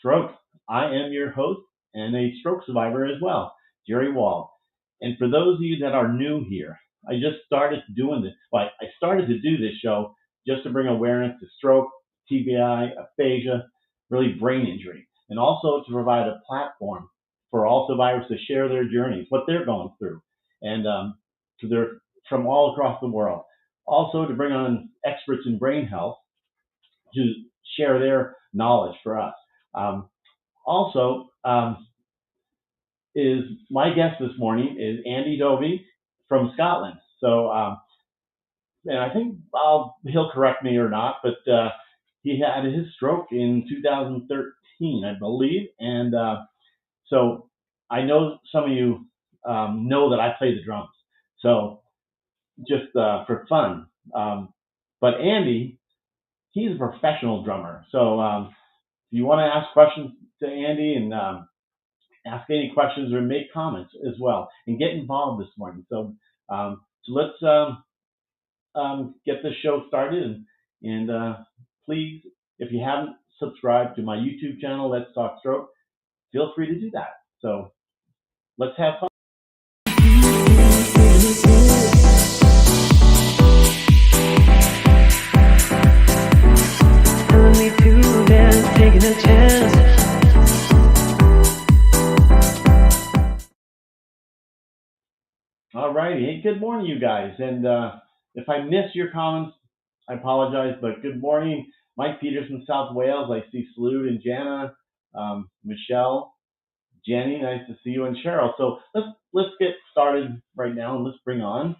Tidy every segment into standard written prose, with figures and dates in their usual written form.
stroke. I am your host and a stroke survivor as well, Jerry Wall. And for those of you that are new here, I just started doing this. Well, I started to do this show just to bring awareness to stroke, TBI, aphasia, really brain injury, and also to provide a platform for all survivors to share their journeys, what they're going through, and so they're from all across the world. Also to bring on experts in brain health to share their knowledge for us. Also, is my guest this morning is Andy Dovey from Scotland. So, and I think he'll correct me or not, but he had his stroke in 2013, I believe, and so I know some of you know that I play the drums. So just for fun, but Andy, he's a professional drummer. So if you want to ask questions to Andy and ask any questions or make comments as well and get involved this morning. So let's get this show started. And please, if you haven't subscribed to my YouTube channel, Let's Talk Stroke, feel free to do that. So let's have fun. Taking a chance. All righty. Hey, good morning, you guys. And if I miss your comments, I apologize, but good morning. Mike Peters from South Wales. I see Salute and Jana, Michelle, Jenny, nice to see you, and Cheryl. So let's get started right now, and let's bring on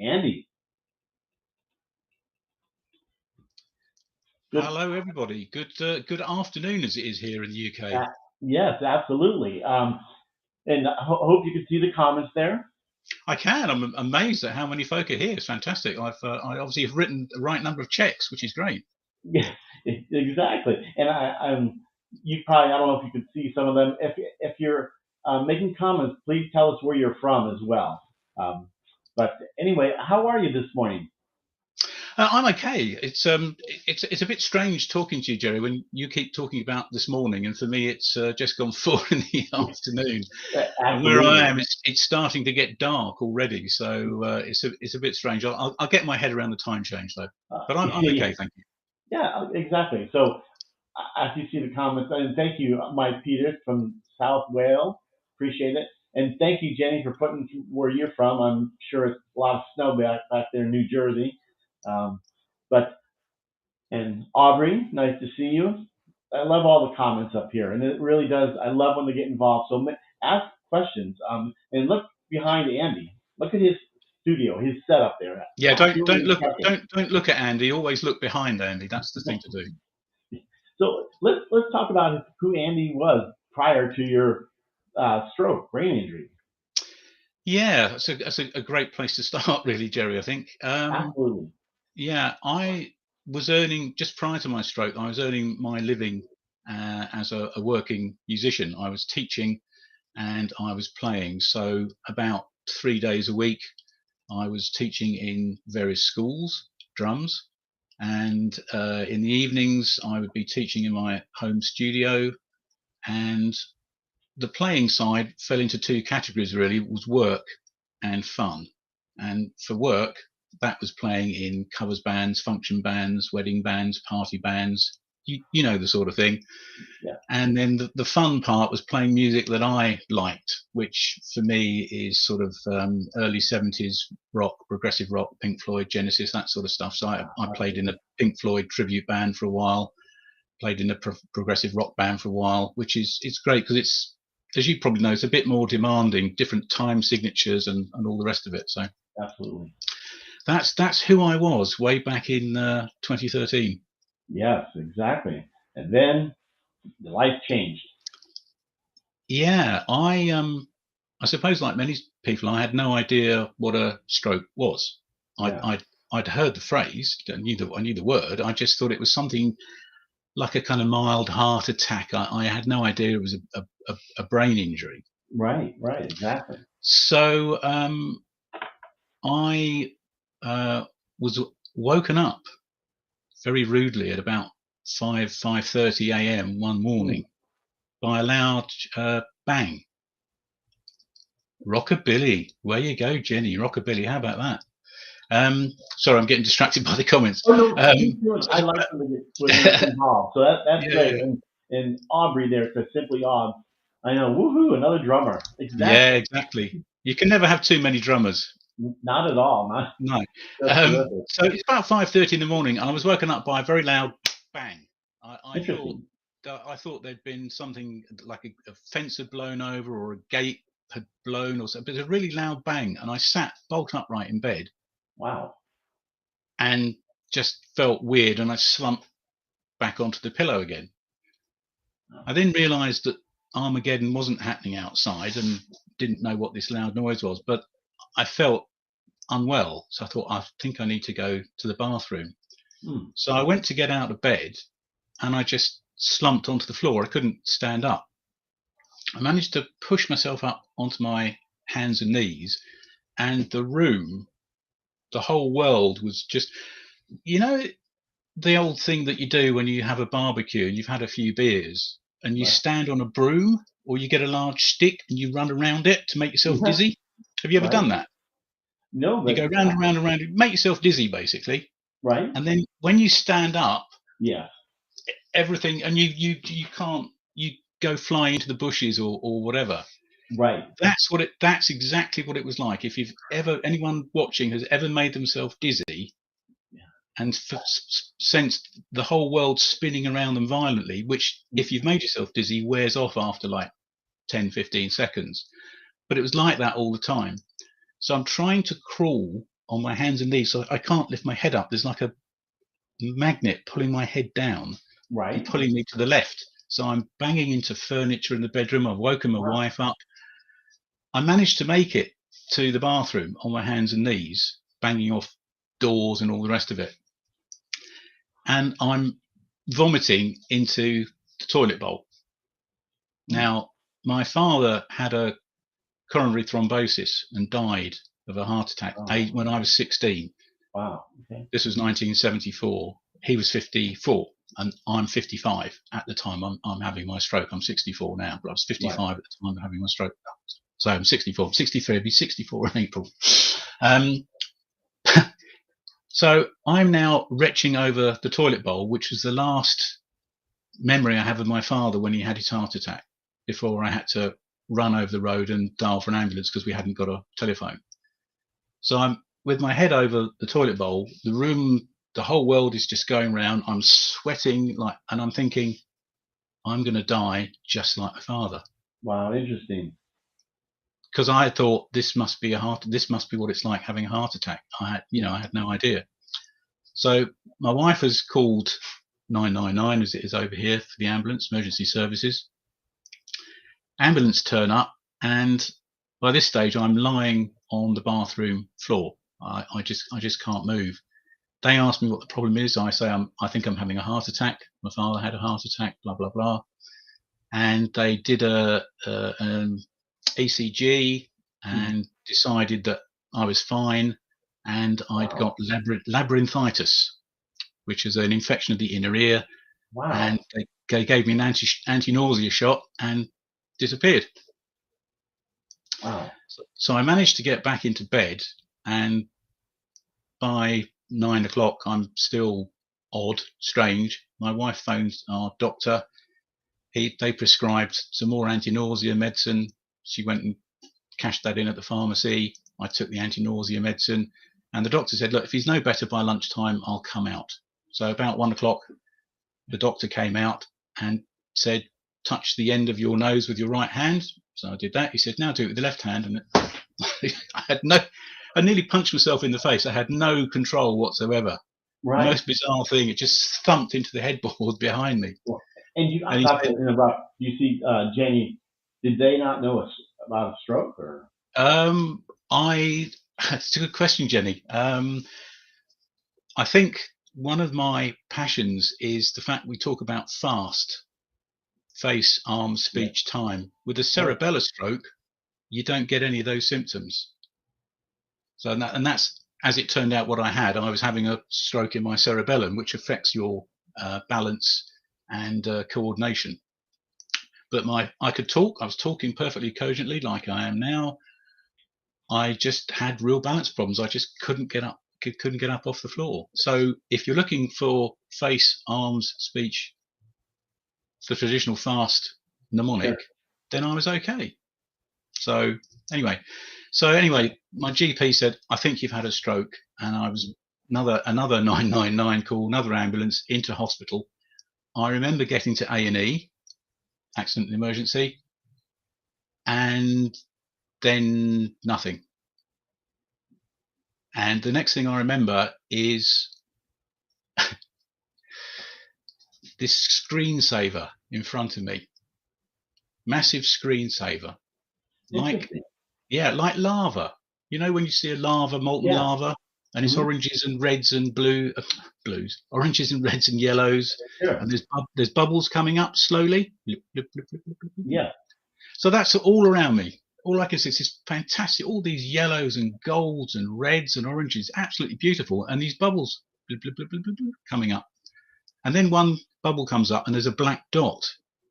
Andy. Hello, everybody. Good afternoon, as it is here in the UK. Yes, absolutely. And I hope you can see the comments there. I can. I'm amazed at how many folk are here. It's fantastic. I obviously have written the right number of checks, which is great. Yeah, exactly. And you probably, I don't know if you can see some of them. If you're making comments, please tell us where you're from as well. But anyway, how are you this morning? I'm okay. It's a bit strange talking to you, Jerry, when you keep talking about this morning, and for me it's just gone 4 in the afternoon. And where I am, it's starting to get dark already, so it's a bit strange. I'll get my head around the time change though. But I'm okay, thank you. Yeah, exactly. So as you see the comments, and thank you, Mike Peters from South Wales, appreciate it. And thank you, Jenny, for putting where you're from. I'm sure it's a lot of snow back there in New Jersey. And Aubrey, nice to see you. I love all the comments up here, and it really does. I love when they get involved. So ask questions. And look behind Andy. Look at his studio, his setup there. Yeah, don't look at Andy. Always look behind Andy. That's the thing to do. So let's talk about who Andy was prior to your stroke, brain injury. Yeah, that's a great place to start, really, Jerry. I think. Absolutely. Yeah, I was earning, just prior to my stroke, I was earning my living as a working musician. I was teaching and I was playing. So about 3 days a week, I was teaching in various schools, drums. And in the evenings, I would be teaching in my home studio. And the playing side fell into 2 categories, really. It was work and fun. And for work, that was playing in covers bands, function bands, wedding bands, party bands, you know, the sort of thing. Yeah. And then the fun part was playing music that I liked, which for me is sort of early 70s rock, progressive rock, Pink Floyd, Genesis, that sort of stuff. So I played in a Pink Floyd tribute band for a while, played in a progressive rock band for a while, which it's great because it's, as you probably know, it's a bit more demanding, different time signatures and all the rest of it. So absolutely. That's who I was way back in 2013. Yes, exactly. And then the life changed. Yeah, I suppose like many people, I had no idea what a stroke was. Yeah. I'd heard the phrase, I knew the word. I just thought it was something like a kind of mild heart attack. I had no idea it was a brain injury. Right, exactly. So I was woken up very rudely at about 5:30 a.m. one morning by a loud bang. Rockabilly. Where you go, Jenny? Rockabilly. How about that? Sorry, I'm getting distracted by the comments. Oh no, I like when they're involved. So that's great. Yeah, And Aubrey there says simply odd. I know, woohoo, another drummer. yeah, Exactly. exactly. You can never have too many drummers. Not at all. Not No. that's terrific. So it's about 5:30 in the morning, and I was woken up by a very loud bang. I thought Interesting. there'd been something like a fence had blown over or a gate had blown or something. But it was a really loud bang, and I sat bolt upright in bed Wow. and just felt weird, and I slumped back onto the pillow again. I then realised that Armageddon wasn't happening outside, and didn't know what this loud noise was, but I felt unwell, so I thought I think I need to go to the bathroom. So I went to get out of bed, and I just slumped onto the floor. I couldn't stand up. I managed to push myself up onto my hands and knees, and the whole world was just, you know, the old thing that you do when you have a barbecue and you've had a few beers and you Right. stand on a broom or you get a large stick and you run around it to make yourself Yeah. dizzy. Have you ever Right. done that? No, You but go round and round and round, make yourself dizzy basically. right. And then when you stand up, Yeah. everything, and you can't, you go flying into the bushes or whatever. Right. That's exactly what it was like. If you've ever, anyone watching has ever made themselves dizzy Yeah. and sensed the whole world spinning around them violently, which if you've made yourself dizzy wears off after like 10-15 seconds, but it was like that all the time. So I'm trying to crawl on my hands and knees, so I can't lift my head up. There's like a magnet pulling my head down and Right. pulling me to the left. So I'm banging into furniture in the bedroom. I've woken my Wow. wife up. I managed to make it to the bathroom on my hands and knees, banging off doors and all the rest of it. And I'm vomiting into the toilet bowl. Now, my father had a coronary thrombosis and died of a heart attack when I was 16. Wow. Okay. This was 1974. He was 54 and I'm 55 at the time I'm having my stroke. I'm 64 now, but I was 55 Right. at the time of having my stroke. So I'm 64. I'm 63. I'll be 64 in April. So I'm now retching over the toilet bowl, which was the last memory I have of my father when he had his heart attack, before I had to run over the road and dial for an ambulance because we hadn't got a telephone. So I'm with my head over the toilet bowl, the room, the whole world is just going round. I'm sweating and I'm thinking, I'm going to die just like my father. Wow. Interesting. Because I thought this must be what it's like having a heart attack. I had no idea. So my wife has called 999, as it is over here, for the ambulance, emergency services. Ambulance turn up, and by this stage I'm lying on the bathroom floor. I just can't move. They ask me what the problem is. I say I think I'm having a heart attack. My father had a heart attack. Blah blah blah. And they did an ECG and decided that I was fine, and I'd got labyrinthitis, which is an infection of the inner ear. Wow. And they gave me an anti-nausea shot and disappeared. Wow. So I managed to get back into bed, and by 9 o'clock, I'm still odd, strange. My wife phones our doctor. They prescribed some more anti-nausea medicine. She went and cashed that in at the pharmacy. I took the anti-nausea medicine, and the doctor said, look, if he's no better by lunchtime, I'll come out. So about 1 o'clock, the doctor came out and said, touch the end of your nose with your right hand. So I did that. He said, now do it with the left hand. And I nearly punched myself in the face. I had no control whatsoever. Right. The most bizarre thing, it just thumped into the headboard behind me. And I'm not to interrupt. You see, Jenny, did they not know about a stroke or? It's a good question, Jenny. I think one of my passions is the fact we talk about fast, face, arm, speech, time. With a cerebellar stroke, you don't get any of those symptoms. So and that's, as it turned out, what I had. I was having a stroke in my cerebellum, which affects your balance and coordination. But I could talk. I was talking perfectly cogently like I am now. I just had real balance problems. I just couldn't get up off the floor. So if you're looking for face, arms, speech, the traditional fast mnemonic, then I was okay. So anyway, my GP said, I think you've had a stroke, and I was another 999 call, another ambulance into hospital. I remember getting to A&E, accident and emergency, and then nothing. And the next thing I remember is this screensaver in front of me, massive screensaver, like lava. You know when you see a molten lava, and it's oranges and reds and oranges and reds and yellows, and there's bubbles coming up slowly. Yeah. So that's all around me. All I can see is this fantastic, all these yellows and golds and reds and oranges, absolutely beautiful, and these bubbles coming up. And then one bubble comes up and there's a black dot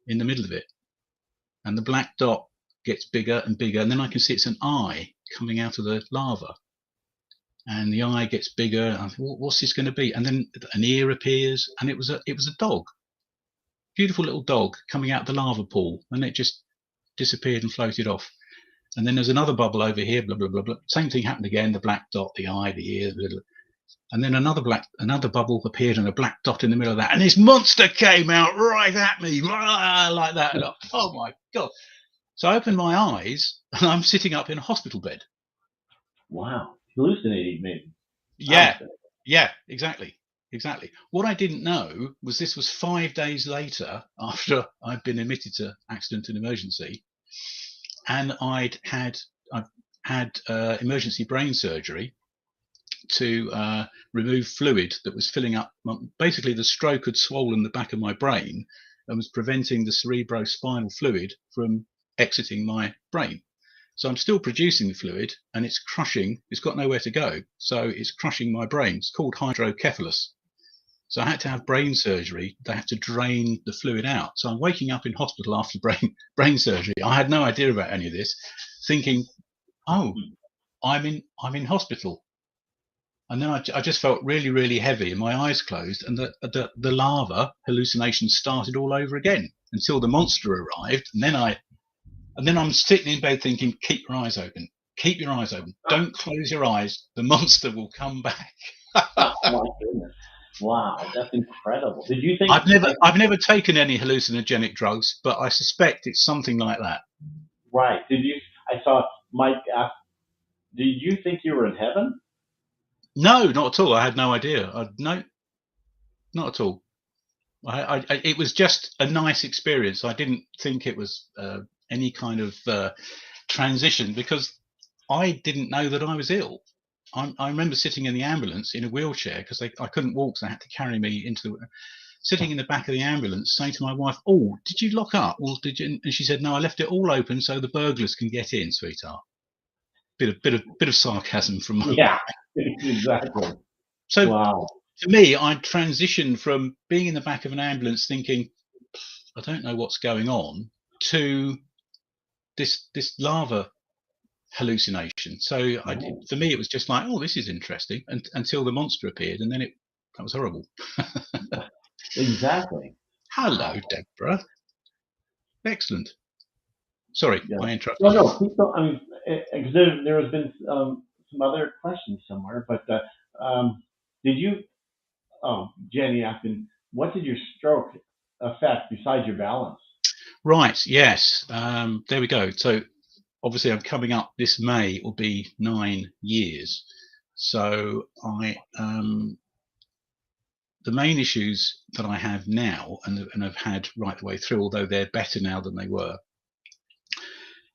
in the middle of it. And the black dot gets bigger and bigger, and then I can see it's an eye coming out of the lava. And the eye gets bigger. I thought, what's this going to be? And then an ear appears, and it was a dog. Beautiful little dog coming out of the lava pool, and it just disappeared and floated off. And then there's another bubble over here, blah, blah, blah, blah. Same thing happened again, the black dot, the eye, the ear, blah, blah. And then another bubble appeared and a black dot in the middle of that. And this monster came out right at me, like that. And oh my God. So I opened my eyes and I'm sitting up in a hospital bed. Wow. Hallucinating, maybe. Yeah, exactly. What I didn't know was this was 5 days later after I'd been admitted to accident and emergency. And I've had emergency brain surgery to remove fluid that was filling up. Basically, the stroke had swollen the back of my brain and was preventing the cerebrospinal fluid from exiting my brain. So I'm still producing the fluid, and it's crushing. It's got nowhere to go, so it's crushing my brain. It's called hydrocephalus. So I had to have brain surgery. They had to drain the fluid out. So I'm waking up in hospital after brain surgery. I had no idea about any of this, thinking, oh, I'm in hospital. And then I just felt really, really heavy, and my eyes closed, and the lava hallucination started all over again until the monster arrived. And then I'm sitting in bed thinking, keep your eyes open. Keep your eyes open. Don't close your eyes. The monster will come back. Oh my goodness. Wow, that's incredible. Did you think I've never taken any hallucinogenic drugs, but I suspect it's something like that. Right. I saw Mike ask, did you think you were in heaven? No, not at all. I had no idea. No, not at all. It was just a nice experience. I didn't think it was any kind of transition, because I didn't know that I was ill. I remember sitting in the ambulance in a wheelchair because I couldn't walk, so they had to carry me sitting in the back of the ambulance, saying to my wife, "Oh, did you lock up? Well, did you?" And she said, "No, I left it all open so the burglars can get in, sweetheart." Bit of sarcasm from my yeah, exactly. So wow. To me, I transitioned from being in the back of an ambulance thinking, I don't know what's going on, to this lava hallucination. So for me, it was just like, oh, this is interesting, until the monster appeared, and then that was horrible. Exactly. Hello, Deborah. Excellent. Sorry, I interrupted. No, please don't. I mean, because there has been some other questions somewhere, but did you? Oh, Jenny asking, what did your stroke affect besides your balance? Right. Yes. There we go. So obviously, I'm coming up this May. It will be 9 years. So the main issues that I have now, and I've had right the way through, although they're better now than they were,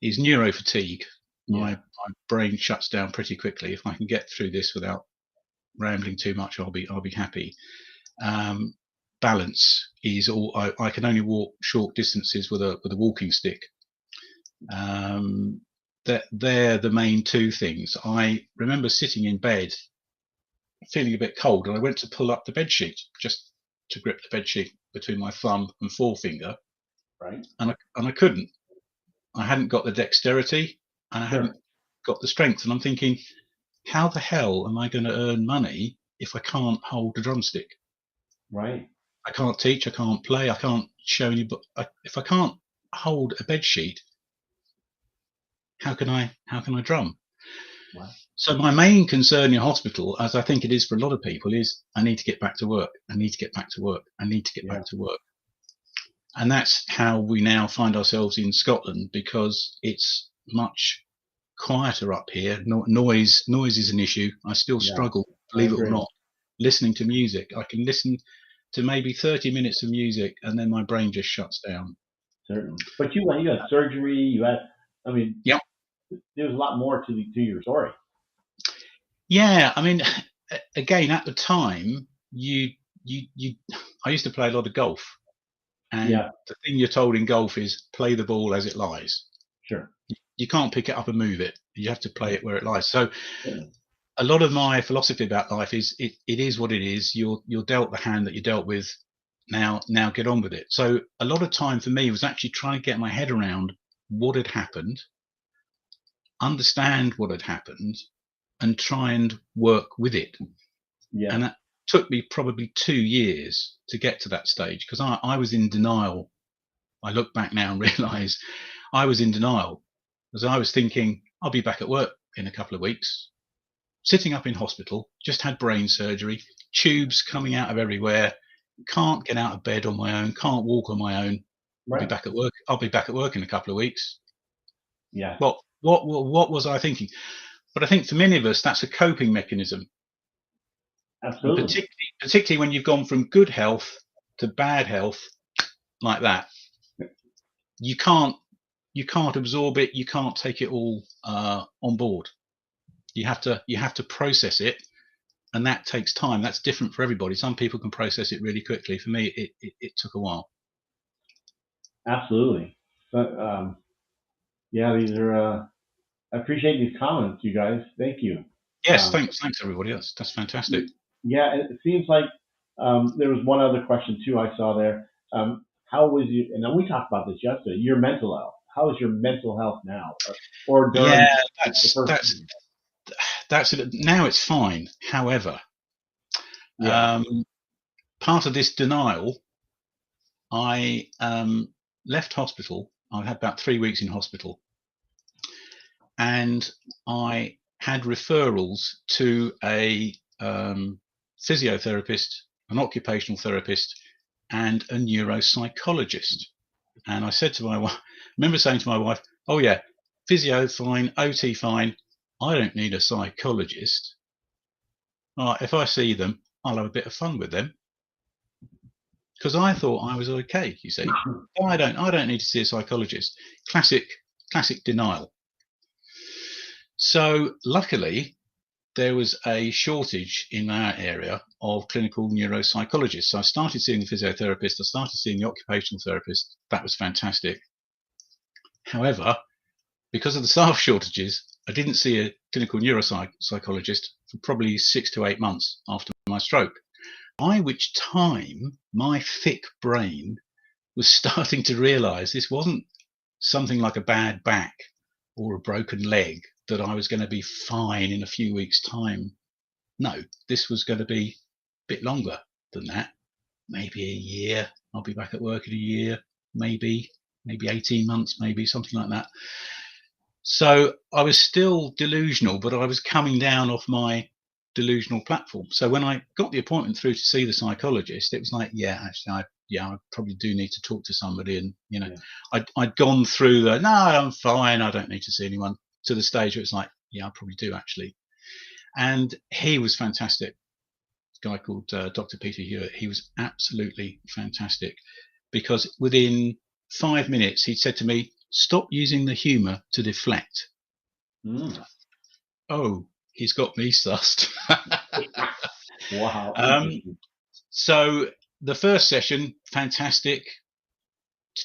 is neurofatigue. Yeah. My brain shuts down pretty quickly. If I can get through this without rambling too much, I'll be happy. Balance is all. I can only walk short distances with a walking stick. They're the main two things. I remember sitting in bed, feeling a bit cold, and I went to pull up the bed sheet just to grip the bed sheet between my thumb and forefinger, Right. and I couldn't. I hadn't got the dexterity, and I Sure. hadn't got the strength. And I'm thinking, how the hell am I going to earn money if I can't hold a drumstick? Right. I can't teach, I can't play, I can't show any. But if I can't hold a bed sheet, how can I drum? Wow. So my main concern in hospital, as I think it is for a lot of people, is I need to get back to work. I need to get back to work. I need to get Yeah. back to work. And that's how we now find ourselves in Scotland, because it's much quieter up here. Noise is an issue. I still Yeah. struggle, I believe it or agree. not, listening to music. I can listen to maybe 30 minutes of music and then my brain just shuts down. Certainly. But you had surgery. You had. I mean, Yeah. there's a lot more to your story. Yeah. I mean, again, at the time, you, I used to play a lot of golf, and Yeah. the thing you're told in golf is play the ball as it lies. Sure. You can't pick it up and move it. You have to play it where it lies. So Certainly. a lot of my philosophy about life is it is what it is. You're dealt the hand that you're dealt with. Now get on with it. So a lot of time for me was actually trying to get my head around what had happened, understand what had happened, and try and work with it. Yeah. And that took me probably 2 years to get to that stage, because I was in denial. I look back now and realize I was in denial, as I was thinking I'll be back at work in a couple of weeks, sitting up in hospital, just had brain surgery, tubes coming out of everywhere, can't get out of bed on my own, can't walk on my own. I'll be Right. back at work. I'll be back at work in a couple of weeks. Yeah. What was I thinking? But I think for many of us, that's a coping mechanism, and Absolutely. particularly when you've gone from good health to bad health like that, you can't absorb it. You can't take it all on board. You have to process it, and that takes time. That's different for everybody. Some people can process it really quickly. For me, it took a while. Absolutely. But yeah, these are. I appreciate these comments, you guys. Thank you. Yes, Um, thanks everybody. That's fantastic. yeah, it seems like there was one other question too I saw there. How was you? And we talked about this yesterday. Your mental health. How is your mental health now, or Yeah, during the that's first? that's that's it. Now it's fine. However, Yeah. um, part of this denial, I left hospital. I had about 3 weeks in hospital, and I had referrals to a physiotherapist, an occupational therapist, and a neuropsychologist. And I said to my wife, I remember saying to my wife, "Oh yeah, physio fine, OT fine. I don't need a psychologist. If I see them, I'll have a bit of fun with them." Because I thought I was okay. You see, I don't need to see a psychologist. Classic denial. So luckily, there was a shortage in our area of clinical neuropsychologists. So I started seeing the physiotherapist. I started seeing the occupational therapist. That was fantastic. However, because of the staff shortages, I didn't see a clinical neuropsychologist for probably 6 to 8 months after my stroke. By which time, my thick brain was starting to realize this wasn't something like a bad back or a broken leg, that I was going to be fine in a few weeks' time. No, this was going to be a bit longer than that. Maybe a year. I'll be back at work in a year. Maybe 18 months, maybe something like that. So I was still delusional, but I was coming down off my delusional platform. So when I got the appointment through to see the psychologist, it was like, yeah, actually, I probably do need to talk to somebody. And Yeah. I'd gone through the no, I'm fine, I don't need to see anyone, to the stage where it's like, yeah, I probably do actually. And he was fantastic. A guy called Dr. Peter Hewitt. He was absolutely fantastic, because within 5 minutes he'd said to me, "Stop using the humour to deflect." Mm. Oh, he's got me sussed. Wow. um, Interesting. so the first session, fantastic.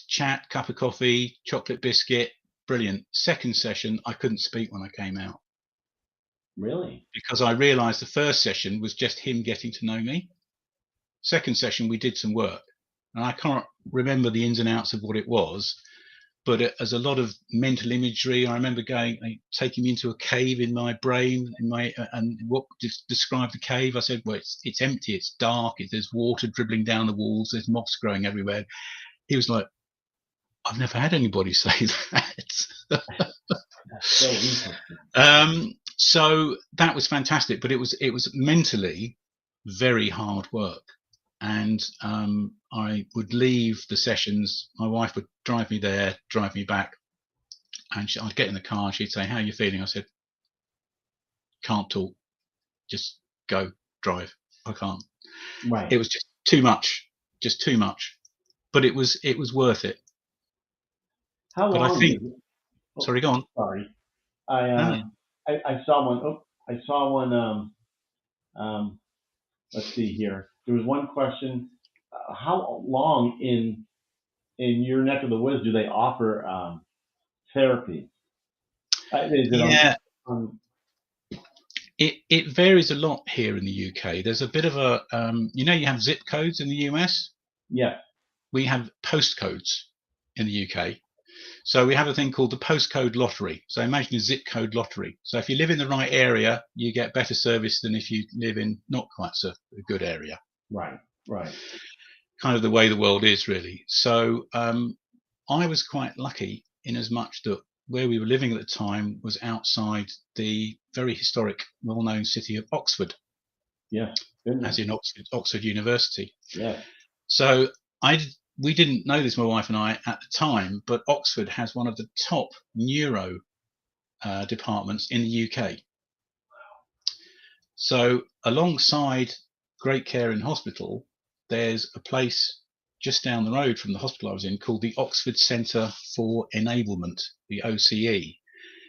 Chat, cup of coffee, chocolate biscuit, brilliant. Second session, I couldn't speak when I came out, Really? because I realised the first session was just him getting to know me. Second session, we did some work, and I can't remember the ins and outs of what it was, but as a lot of mental imagery. I remember taking me into a cave in my brain, and what described the cave. I said, well, it's empty, it's dark, there's water dribbling down the walls, there's moss growing everywhere. He was like, I've never had anybody say that. So interesting. So that was fantastic, but it was mentally very hard work. And I would leave the sessions. My wife would drive me there, drive me back, and I'd get in the car and she'd say, how are you feeling? I said, can't talk, just go, drive. I can't. Right. It was just too much, but it was worth it. How But long? I think, sorry, go on. Sorry. I saw one. Oh, I saw one. Let's see here. There was one question. How long in your neck of the woods do they offer therapy? Yeah, it varies a lot here in the UK. There's a bit of a you have zip codes in the US. Yeah. We have postcodes in the UK. So we have a thing called the postcode lottery. So imagine a zip code lottery. So if you live in the right area, you get better service than if you live in not quite so a good area. Right. Kind of the way the world is, really. So I was quite lucky in as much that where we were living at the time was outside the very historic, well-known city of Oxford. Yeah. As in Oxford University. Yeah. So we didn't know this, my wife and I, at the time, but Oxford has one of the top neuro departments in the UK. So alongside Great Care in Hospital, there's a place just down the road from the hospital I was in called the Oxford Centre for Enablement, the OCE.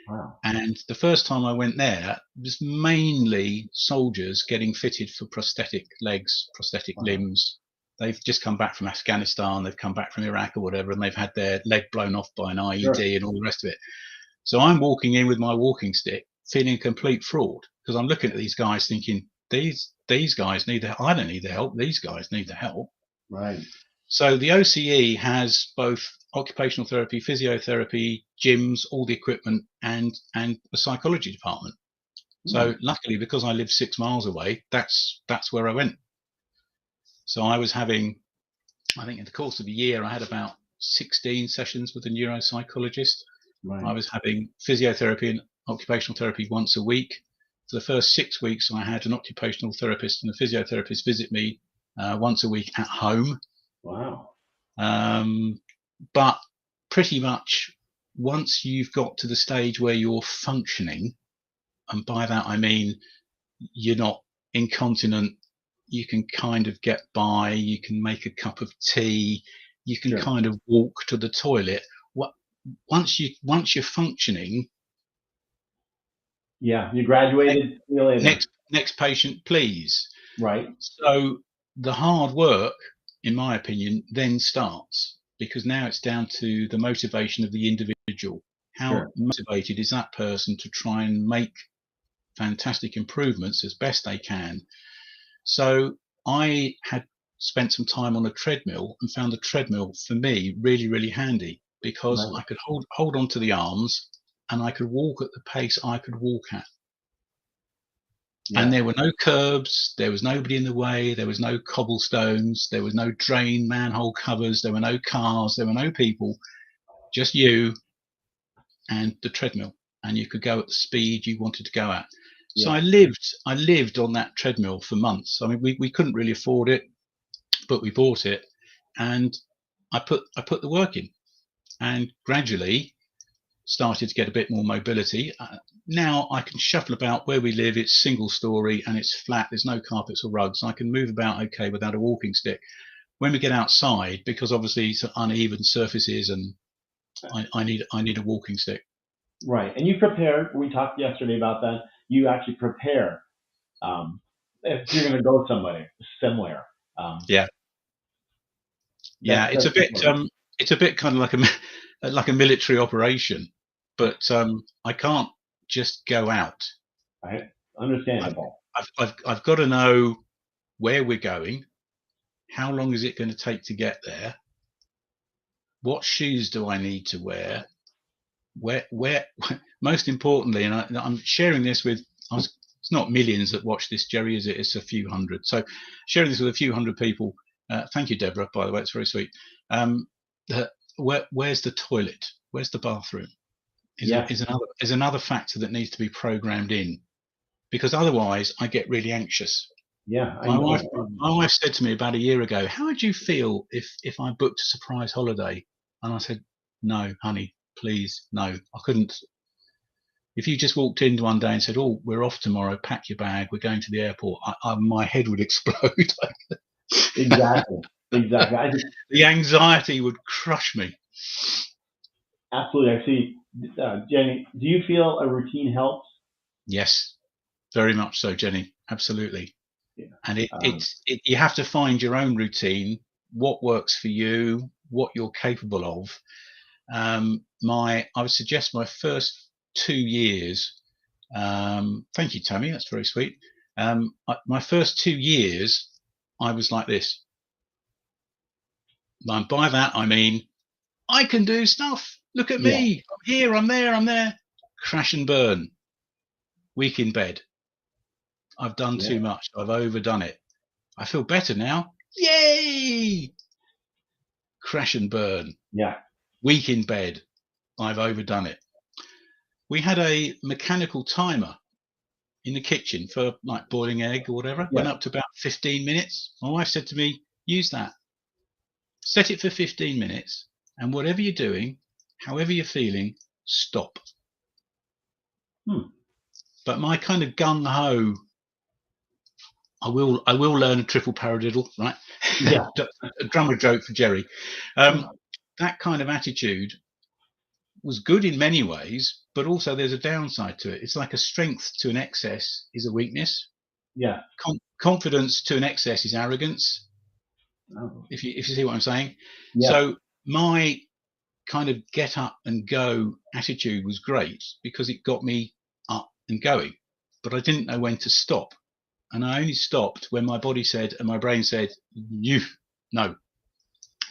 Wow. And the first time I went there, it was mainly soldiers getting fitted for prosthetic legs, prosthetic limbs. They've just come back from Afghanistan, they've come back from Iraq or whatever, and they've had their leg blown off by an IED and all the rest of it. So I'm walking in with my walking stick, feeling a complete fraud, because I'm looking at these guys thinking, these guys need the help. I don't need the help. These guys need the help. Right. So the OCE has both occupational therapy, physiotherapy, gyms, all the equipment, and a psychology department. So luckily, because I live 6 miles away, that's where I went. So I was having, I think in the course of a year, I had about 16 sessions with a neuropsychologist. Right. I was having physiotherapy and occupational therapy once a week. For the first 6 weeks, I had an occupational therapist and a physiotherapist visit me once a week at home. Wow. But pretty much once you've got to the stage where you're functioning, and by that I mean you're not incontinent, you can kind of get by, you can make a cup of tea, you can kind of walk to the toilet. Once you're functioning, you graduated. See you later. Next patient, please. Right. So the hard work, in my opinion, then starts, because now it's down to the motivation of the individual. How motivated is that person to try and make fantastic improvements as best they can? So I had spent some time on a treadmill and found the treadmill for me really, really handy, because I could hold on to the arms and I could walk at the pace I could walk at. And there were no curbs, there was nobody in the way, there was no cobblestones, there was no drain manhole covers, there were no cars, there were no people, just you and the treadmill, and you could go at the speed you wanted to go at. So I lived on that treadmill for months. I mean, we couldn't really afford it, but we bought it, and I put the work in, and gradually started to get a bit more mobility. Now I can shuffle about. Where we live, it's single story and it's flat. There's no carpets or rugs. I can move about okay without a walking stick. When we get outside, because obviously it's uneven surfaces, and I need a walking stick. Right, and you prepare. We talked yesterday about that. You actually prepare if you're going to go somewhere. Yeah. It's a bit kind of like a military operation, but I can't just go out. Right, understandable. I've got to know where we're going. How long is it going to take to get there? What shoes do I need to wear? Where most importantly, and I'm sharing this with, it's not millions that watch this, Jerry, is it? It's a few hundred. So sharing this with a few hundred people. Thank you, Deborah, by the way, it's very sweet. Where's the toilet? Where's the bathroom? Is another factor that needs to be programmed in, because otherwise I get really anxious. Yeah. My wife said to me about a year ago, how would you feel if I booked a surprise holiday? And I said, no, honey, please, no, I couldn't. If you just walked in one day and said, oh, we're off tomorrow, pack your bag, we're going to the airport, my head would explode. Exactly. The anxiety would crush me. Absolutely. I see. Jenny, do you feel a routine helps? Yes, very much so, Jenny. Absolutely. Yeah. And you have to find your own routine, what works for you, what you're capable of. I would suggest my first 2 years. Thank you, Tammy. That's very sweet. My first 2 years, I was like this. And by that, I mean, I can do stuff. Look at me. I'm here. I'm there. I'm there. Crash and burn. Week in bed. I've done too much. I've overdone it. I feel better now. Yay! Crash and burn. Yeah. Week in bed. I've overdone it. We had a mechanical timer in the kitchen for like boiling egg or whatever. Went up to about 15 minutes. My wife said to me, use that. Set it for 15 minutes. And whatever you're doing, however you're feeling, stop. But my kind of gung-ho, I will learn a triple paradiddle, right? Yeah. A drummer joke for Jerry. That kind of attitude was good in many ways, but also there's a downside to it. It's like a strength to an excess is a weakness. Yeah. Confidence to an excess is arrogance. Oh. If you see what I'm saying. Yeah. So my kind of get up and go attitude was great because it got me up and going, but I didn't know when to stop. And I only stopped when my body said and my brain said, no.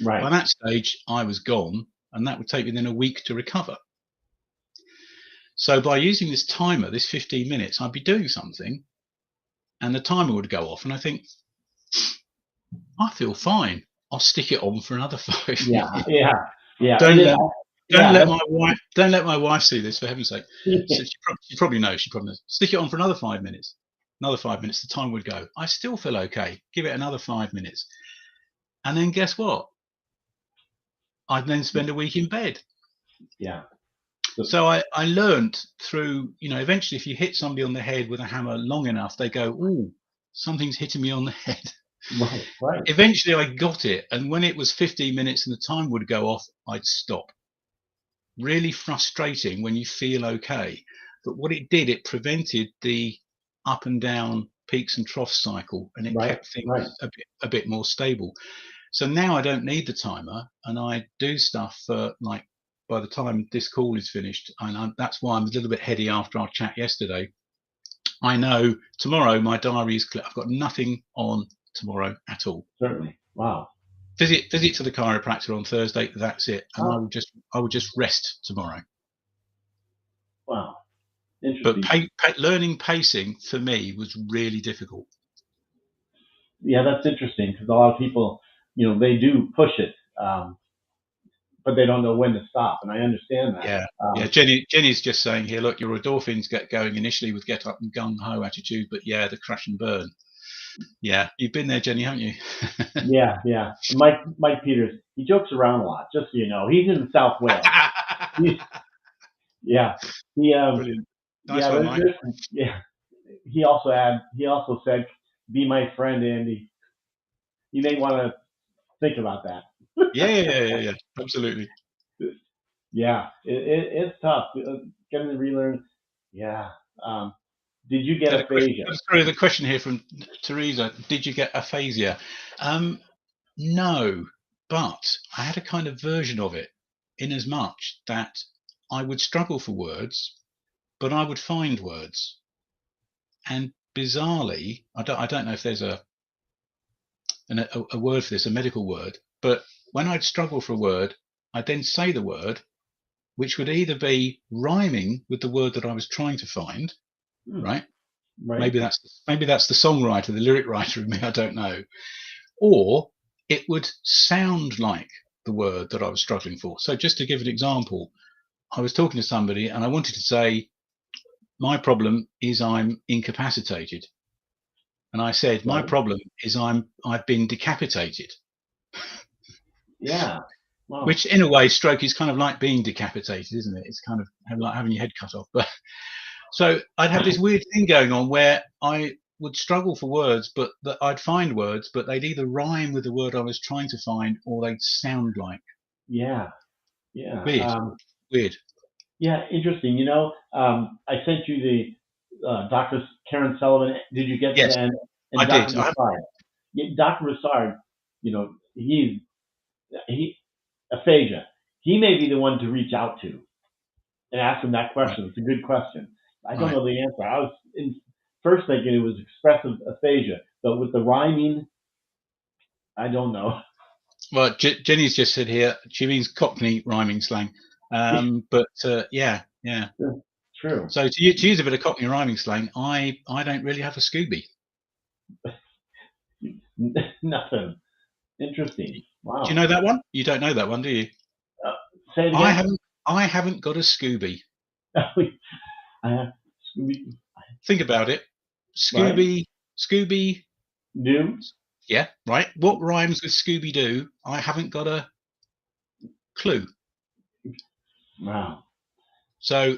Right. By that stage, I was gone, and that would take me then a week to recover. So by using this timer, this 15 minutes, I'd be doing something, and the timer would go off, and I think, I feel fine. I'll stick it on for another 5 minutes. Yeah. Don't let my wife see this, for heaven's sake. So she probably knows. Stick it on for another 5 minutes. Another 5 minutes. The time would go. I still feel okay. Give it another 5 minutes, and then guess what? I'd then spend a week in bed. Yeah. So I learned through, eventually if you hit somebody on the head with a hammer long enough, they go, "Ooh, something's hitting me on the head." Right. Eventually I got it. And when it was 15 minutes and the time would go off, I'd stop. Really frustrating when you feel okay. But what it did, it prevented the up and down peaks and troughs cycle, and it kept things a bit more stable. So now I don't need the timer, and I do stuff for like, by the time this call is finished, and that's why I'm a little bit heady after our chat yesterday. I know tomorrow my diary is clear. I've got nothing on tomorrow at all. Certainly. Wow. Visit to the chiropractor on Thursday. That's it, and I will just rest tomorrow. Wow. Interesting. But learning pacing for me was really difficult. Yeah, that's interesting because a lot of people, they do push it, but they don't know when to stop, and I understand that. Yeah. Jenny's just saying here, look, your endorphins get going initially with get up and gung ho attitude, but the crash and burn. Yeah, you've been there, Jenny, haven't you? Yeah. Mike Peters, he jokes around a lot, just so you know. He's in South Wales. Brilliant. Nice one, Mike. He also said, "Be my friend, Andy." You may want to think about that. Yeah. Absolutely. Yeah, it's tough. Getting to relearn. Yeah. Did you get aphasia? Sorry, the question here from Teresa. Did you get aphasia? No, but I had a kind of version of it, in as much that I would struggle for words, but I would find words. And bizarrely, I don't know if there's a word for this, a medical word. But when I'd struggle for a word, I'd then say the word, which would either be rhyming with the word that I was trying to find, right? Right. Maybe that's the songwriter, the lyric writer of me, I don't know. Or it would sound like the word that I was struggling for. So just to give an example, I was talking to somebody and I wanted to say, my problem is I'm incapacitated. And I said, my problem is I've been decapitated. Yeah. Wow. Which in a way, stroke is kind of like being decapitated, isn't it? It's kind of like having your head cut off. But so I'd have this weird thing going on where I would struggle for words, but that I'd find words, but they'd either rhyme with the word I was trying to find, or they'd sound like. Yeah. Yeah. Weird. Yeah. Interesting. I sent you the Dr. Karen Sullivan. Did you get Yes, that? And I Dr. did. Massard. Dr. Massard, he aphasia. He may be the one to reach out to and ask him that question. It's a good question. I don't know the answer. I was first thinking it was expressive aphasia, but with the rhyming, I don't know. Well, Jenny's just said here she means Cockney rhyming slang, but yeah. True. So to use a bit of Cockney rhyming slang, I don't really have a Scooby. Nothing. Interesting. Wow. Do you know that one? You don't know that one, do you? Say it again. I haven't got a Scooby. Scooby. Think about it. Scooby. Doo. Yeah, right. What rhymes with Scooby Doo? I haven't got a clue. Wow. So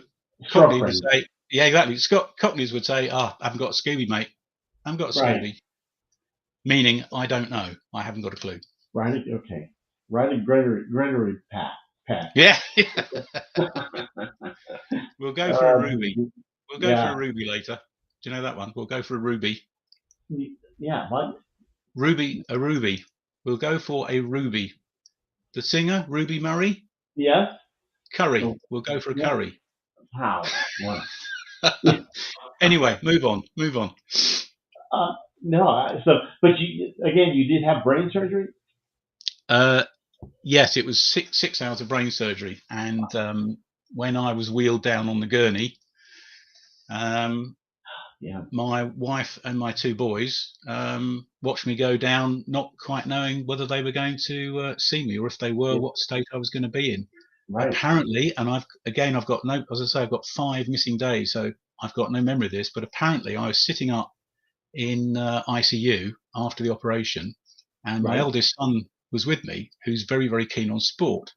Cockney would say, yeah, exactly. Cockneys would say, I haven't got a Scooby, mate. I haven't got a Scooby. Meaning, I don't know. I haven't got a clue. Right. Okay. Right. Gregory Pat. Yeah. We'll go for a ruby. We'll go for a ruby later. Do you know that one? We'll go for a ruby. Yeah. What? A ruby. We'll go for a ruby. The singer, Ruby Murray? Yes. Curry. We'll go for a curry. How? Anyway, move on. No. But you did have brain surgery? Yes, it was 6 hours of brain surgery. And when I was wheeled down on the gurney, my wife and my 2 boys watched me go down, not quite knowing whether they were going to see me, or if they were, what state I was going to be in. Right. Apparently, and I've got no, as I say, I've got 5 missing days, so I've got no memory of this. But apparently, I was sitting up in ICU after the operation, and my eldest son was with me, who's very, very keen on sport.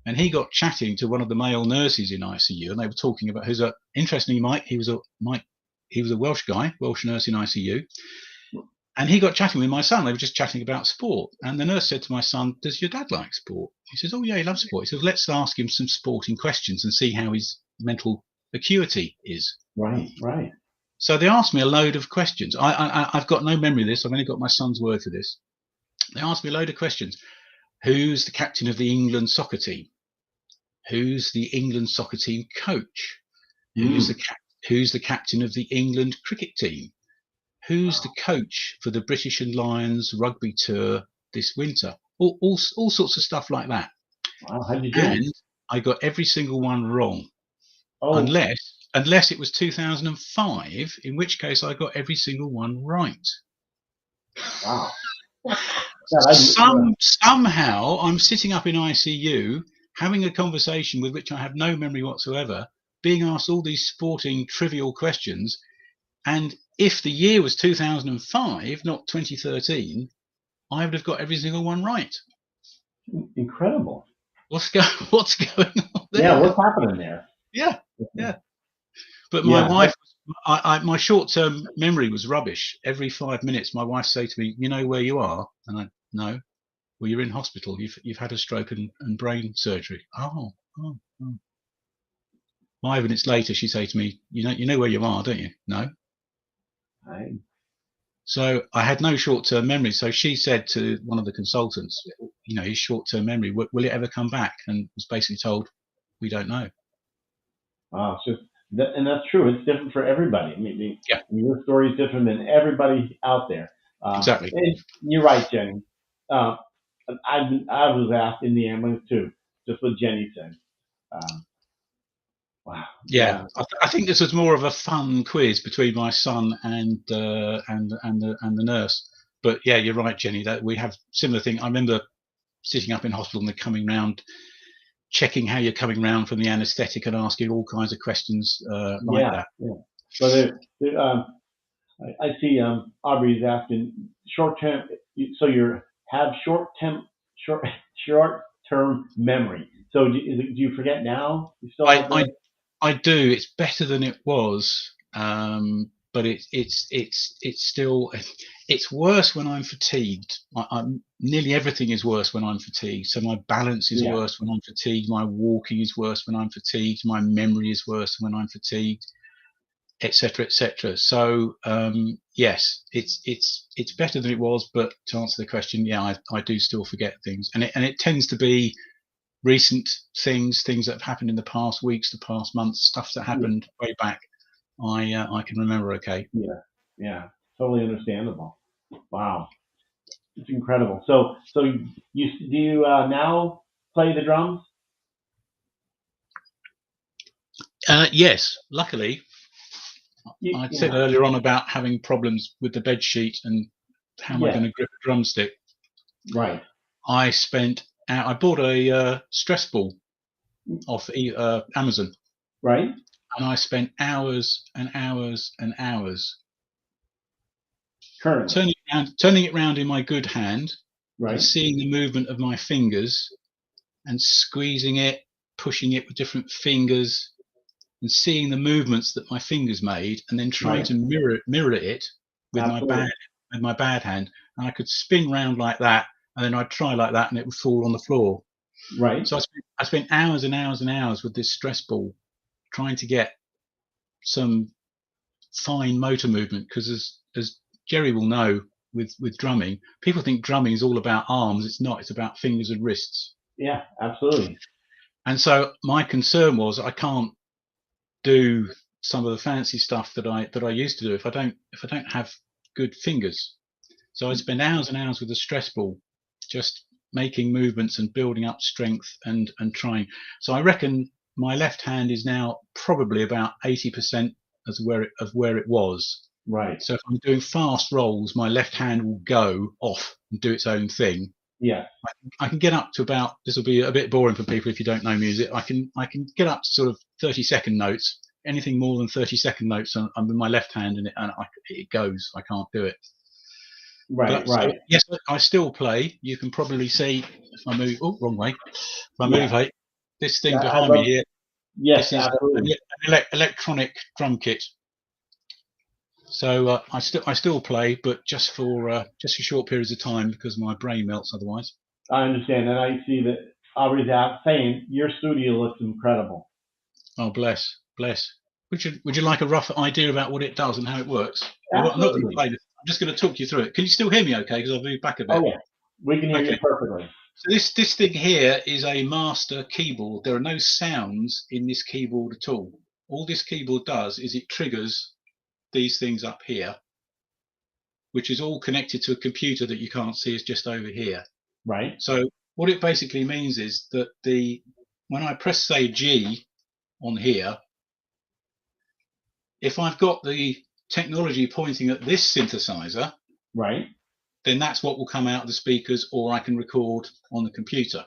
And he got chatting to one of the male nurses in ICU, and they were talking about interestingly, Mike, he was a Welsh guy, Welsh nurse in ICU. And he got chatting with my son. They were just chatting about sport. And the nurse said to my son, "Does your dad like sport?" He says, "Oh, yeah, he loves sport." He says, "Let's ask him some sporting questions and see how his mental acuity is." Right. So they asked me a load of questions. I've got no memory of this. I've only got my son's word for this. They asked me a load of questions. Who's the captain of the England soccer team? Who's the England soccer team coach? Who's the captain of the England cricket team? Who's the coach for the British and Lions rugby tour this winter? All sorts of stuff like that. Wow, how'd you do? And I got every single one wrong. Unless it was 2005, in which case I got every single one right. Wow. Somehow I'm sitting up in ICU having a conversation with which I have no memory whatsoever, being asked all these sporting trivial questions, and if the year was 2005, not 2013, I would have got every single one right. Incredible. What's going on there? Yeah, what's happening there? Yeah. But my wife, my short-term memory was rubbish. Every 5 minutes, my wife say to me, "You know where you are?" And I, "No." "Well, you're in hospital. You've had a stroke and brain surgery." Oh. 5 minutes later, she say to me, "You know where you are, don't you?" "No." So I had no short-term memory. So she said to one of the consultants, his short-term memory, will it ever come back? And was basically told, "We don't know." Wow, and that's true. It's different for everybody. I mean, your story is different than everybody out there. Exactly. And you're right, Jenny. Uh, I was asked in the ambulance too, just what Jenny said. Um, wow. Yeah, Yeah. I think this was more of a fun quiz between my son and the nurse. But yeah, you're right, Jenny. That we have similar thing. I remember sitting up in hospital and they're coming round, checking how you're coming round from the anaesthetic and asking all kinds of questions like Yeah. that. Yeah. But I see Aubrey's asking short term. So you have short short term memory. So do you forget now? You still I, have I the I do. It's better than it was, but it's still it's worse when I'm fatigued. Nearly everything is worse when I'm fatigued. So my balance is yeah worse when I'm fatigued. My walking is worse when I'm fatigued. My memory is worse when I'm fatigued, etc., etc. So yes, it's better than it was. But to answer the question, yeah, I do still forget things, and it tends to be recent things that have happened in the past weeks, the past months, stuff that yeah happened way back. I can remember. Okay. yeah yeah totally understandable. Wow, it's incredible. So you do you now play the drums? Yes, luckily, I said Yeah earlier on about having problems with the bed sheet and how am I yeah going to grip a drumstick. right I bought a stress ball off Amazon, right and I spent hours and hours and hours currently turning it round in my good hand and right seeing the movement of my fingers and squeezing it, pushing it with different fingers, and seeing the movements that my fingers made, and then trying right to mirror it with absolutely my bad hand. And I could spin round like that, and then I'd try like that, and it would fall on the floor. right So I spent hours and hours and hours with this stress ball trying to get some fine motor movement. Because as Jerry will know, with drumming, people think drumming is all about arms. It's not. It's about fingers and wrists. yeah absolutely And so my concern was I can't do some of the fancy stuff that I used to do if I don't have good fingers. So I spend hours and hours with a stress ball, just making movements and building up strength and trying. So I reckon my left hand is now probably about 80% of where it was. right So if I'm doing fast rolls, my left hand will go off and do its own thing. yeah I can get up to about, this will be a bit boring for people if you don't know music. I can get up to sort of 30-second notes. Anything more than 30-second notes, I'm with my left hand and it goes. I can't do it. right But so right yes, I still play. You can probably see if I move. Oh, wrong way. If I move, yeah hey, this thing I behind me love here. yes This is absolutely an electronic drum kit. So I still play, but just for short periods of time because my brain melts otherwise. I understand, and I see that Aubrey's out saying your studio looks incredible. Oh, bless, bless. Would you like a rough idea about what it does and how it works? I'm not going to Absolutely. play this. I'm just going to talk you through it. Can you still hear me okay? Because I've moved back a Oh bit. yeah, we can hear you Okay. perfectly. So this thing here is a master keyboard. There are no sounds in this keyboard at all. All this keyboard does is it triggers these things up here, which is all connected to a computer that you can't see is just over here. Right, So what it basically means is that when I press say G on here, if I've got the technology pointing at this synthesizer, right. then that's what will come out of the speakers, or I can record on the computer.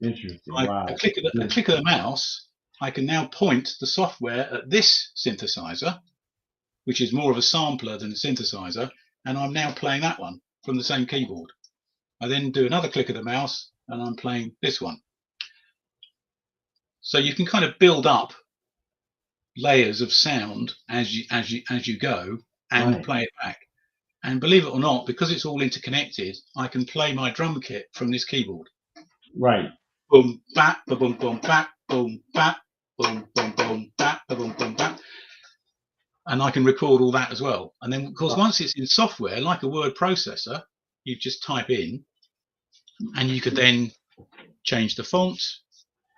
Interesting. A Wow. click of the mouse, I can now point the software at this synthesizer, which is more of a sampler than a synthesizer, and I'm now playing that one from the same keyboard. I then do another click of the mouse, and I'm playing this one. So you can kind of build up layers of sound as you go and Right, play it back. And believe it or not, because it's all interconnected, I can play my drum kit from this keyboard. right. Boom, bap, ba boom, boom, bap, boom, bap, boom, boom, boom, bap, ba boom, boom, bap. And I can record all that as well. And then, of course, Wow. once it's in software, like a word processor, you just type in, and you could then change the font,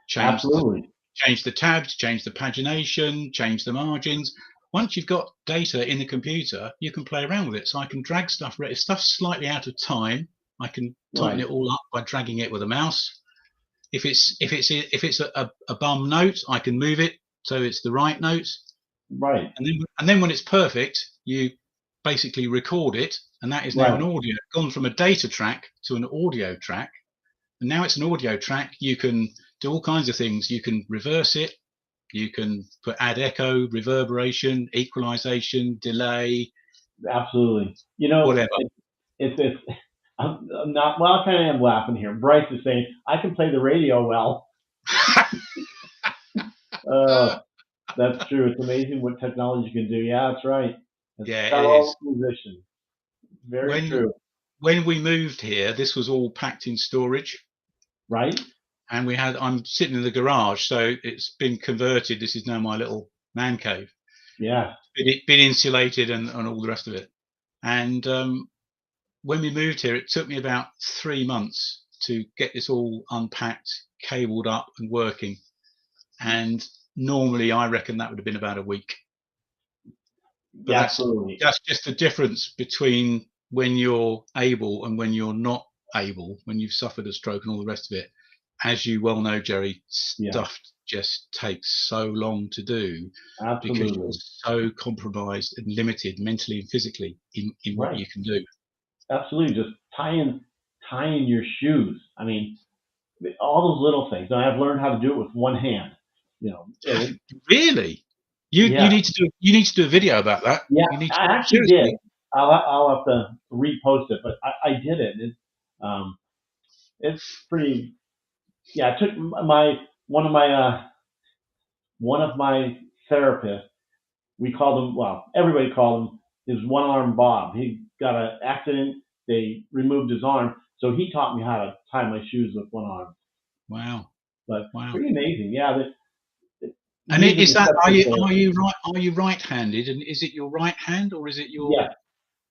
change the Absolutely. change the tabs, change the pagination, change the margins. once you've got data in the computer, you can play around with it. So I can drag stuff. If stuff's slightly out of time, I can tighten Right. it all up by dragging it with a mouse. If it's a bum note, I can move it so it's the right note. Right. And then when it's perfect, you basically record it, and that is now an Right. audio. Gone from a data track to an audio track, and now it's an audio track. You can do all kinds of things. You can reverse it. You can add echo, reverberation, equalization, delay, Absolutely. You know, whatever. it's I'm not, well, I kind of am laughing here. Bryce is saying, I can play the radio well. Uh, that's true. It's amazing what technology can do. Yeah, that's right. A Yeah, it fellow is. musician. Very When true. when we moved here, this was all packed in storage, Right? and I'm sitting in the garage, so it's been converted. This is now my little man cave. Yeah. Been insulated and all the rest of it. And when we moved here, it took me about 3 months to get this all unpacked, cabled up, and working. And normally, I reckon that would have been about a week. But Yeah, absolutely. that's just the difference between when you're able and when you're not able, when you've suffered a stroke and all the rest of it. As you well know, Jerry, Yeah, stuff just takes so long to do because you're absolutely. so compromised and limited mentally and physically in what Right. you can do. Absolutely. Just tying your shoes. I mean, all those little things. And I've learned how to do it with one hand. You know, Really? You yeah, need to do a video about that. yeah. You need to I actually did. seriously. I'll have to repost it, but I did it. Um, it's pretty. Yeah, I took my one of my one of my therapists. We called him. Well, everybody called him his one arm Bob. He got an accident. They removed his arm, so he taught me how to tie my shoes with one arm. Wow, But wow. pretty amazing. Yeah, And music is is that such a good. are you right-handed, and is it your right hand or is it your Yes,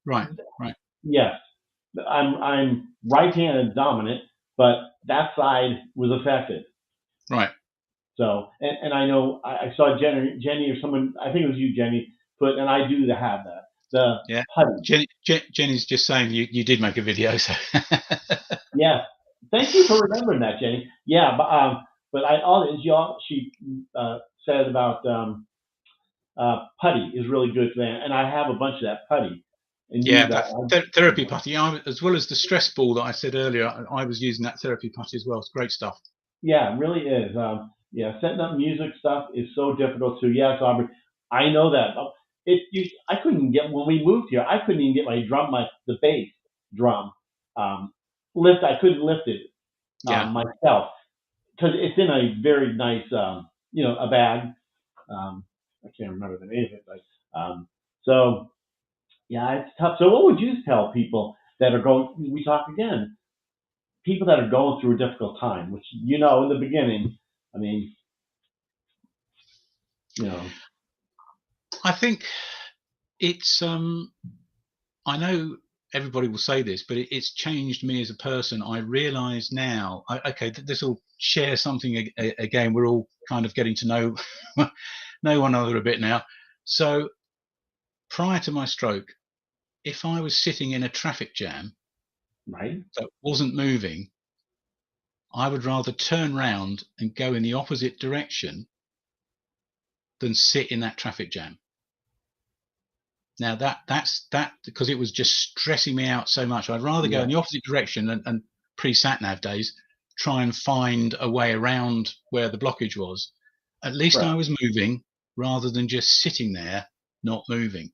right? Right, yes. I'm right-handed dominant, but that side was affected. right. So, and I know I saw Jenny or someone, I think it was you, Jenny, put, and I do have that. The Yeah. putty. Jenny's just saying you did make a video, so Yes. Thank you for remembering that, Jenny. Yeah, but I all is y'all she said about putty is really good for that, and I have a bunch of that putty and use yeah, that. that therapy putty. As well as the stress ball that I said earlier, I was using that therapy putty as well. It's great stuff. Yeah, it really is. Yeah, setting up music stuff is so difficult too. Yes, Aubrey, I know that. I couldn't get when we moved here. I couldn't even get the bass drum lift. I couldn't lift it Yeah. myself because it's in a very nice, a bag. I can't remember the name of it, but so yeah, it's tough. So what would you tell people that are going? We talk again. People that are going through a difficult time, which in the beginning, I mean, you know, I think it's I know everybody will say this, but it's changed me as a person. I realise now. Okay, this will share something again. We're all kind of getting to know know one another a bit now. So prior to my stroke, if I was sitting in a traffic jam right? that wasn't moving, I would rather turn round and go in the opposite direction than sit in that traffic jam. Now that's because it was just stressing me out so much. I'd rather go Yeah, in the opposite direction and pre-sat nav days, try and find a way around where the blockage was. At least correct. I was moving rather than just sitting there not moving.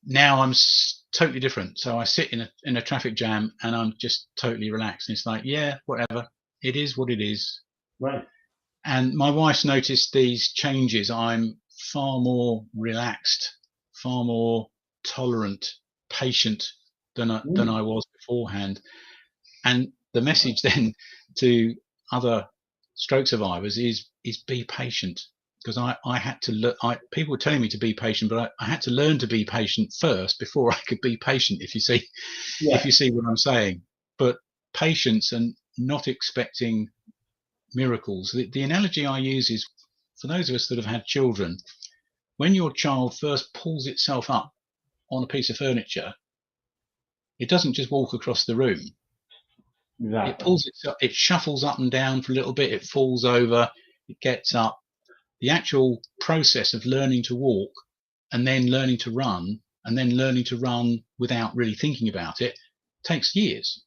Now I'm totally different. So I sit in a traffic jam and I'm just totally relaxed. And it's like, yeah, whatever. It is what it is. Right. And my wife's noticed these changes. I'm far more relaxed, far more tolerant, patient than Mm, I was beforehand. And the message then to other stroke survivors is be patient, because I had to look. People were telling me to be patient, but I had to learn to be patient first before I could be patient. If yeah. you see what I'm saying, but patience and not expecting miracles. The analogy I use is for those of us that have had children. when your child first pulls itself up on a piece of furniture, it doesn't just walk across the room. Exactly. It pulls itself, it shuffles up and down for a little bit, it falls over, it gets up. The actual process of learning to walk and then learning to run and then learning to run without really thinking about it takes years.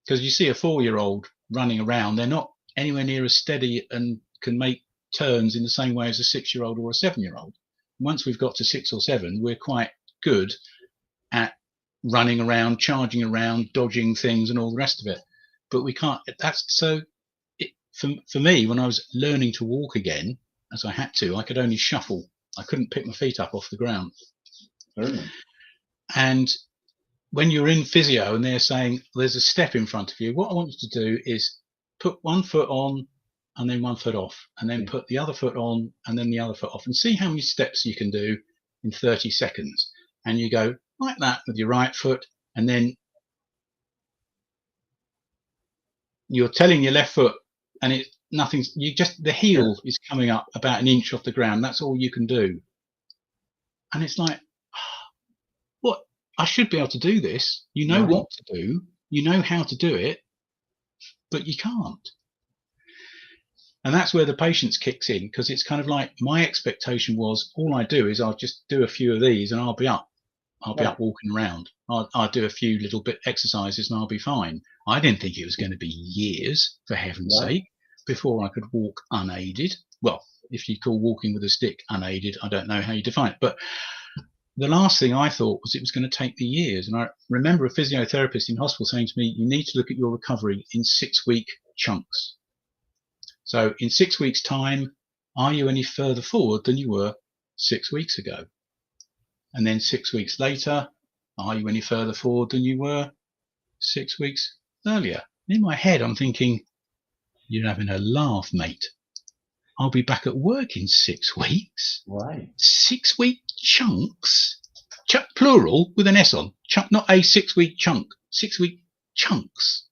Because you see a 4-year-old running around, they're not anywhere near as steady and can make turns in the same way as a 6-year-old or a 7-year-old. Once we've got to 6 or 7, we're quite good at running around, charging around, dodging things and all the rest of it. But we can't, that's so, for me, when I was learning to walk again, as I had to, I could only shuffle. I couldn't pick my feet up off the ground. Certainly. And when you're in physio and they're saying there's a step in front of you, what I want you to do is put one foot on and then one foot off, and then put the other foot on and then the other foot off, and see how many steps you can do in 30 seconds. And you go like that with your right foot, and then you're telling your left foot, and the heel is coming up about an inch off the ground. That's all you can do. And it's like, what? I should be able to do this. You know what to do. You know how to do it, but you can't. And that's where the patience kicks in, because it's kind of like my expectation was all I do is I'll just do a few of these and I'll be up. I'll be up walking around. I'll do a few little bit exercises and I'll be fine. I didn't think it was going to be years, for heaven's sake, before I could walk unaided. Well, if you call walking with a stick unaided, I don't know how you define it. But the last thing I thought was it was going to take me years. And I remember a physiotherapist in hospital saying to me, you need to look at your recovery in 6-week chunks. So in 6 weeks' time, are you any further forward than you were 6 weeks ago? And then 6 weeks later, are you any further forward than you were 6 weeks earlier? In my head, I'm thinking, you're having a laugh, mate. I'll be back at work in 6 weeks. Right. 6-week chunks, plural with an S on, chunk, not a 6-week chunk, 6-week chunks.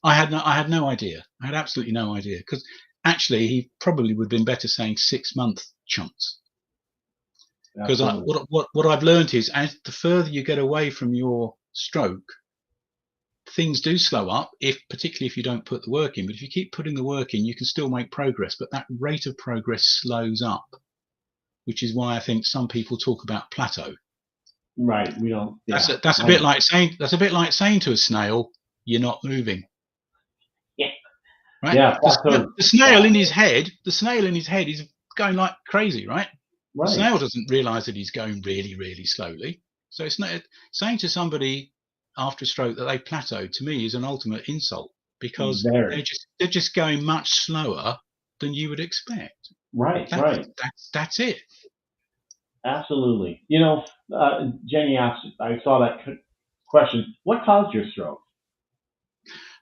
I had no idea. I had absolutely no idea, because actually he probably would have been better saying 6-month chunks. Because what I've learned is, as the further you get away from your stroke, things do slow up, particularly if you don't put the work in. But if you keep putting the work in, you can still make progress, but that rate of progress slows up, which is why I think some people talk about plateau. Right. We don't. Yeah. That's a bit like saying to a snail, "You're not moving." Yeah. Right. Yeah. The snail in his head is going like crazy, right? Right. The snail doesn't realise that he's going really, really slowly. So it's not saying to somebody after a stroke that they plateau, to me, is an ultimate insult, because they're just going much slower than you would expect. Right. That's it. Absolutely. You know, Jenny asked, I saw that question. What caused your stroke?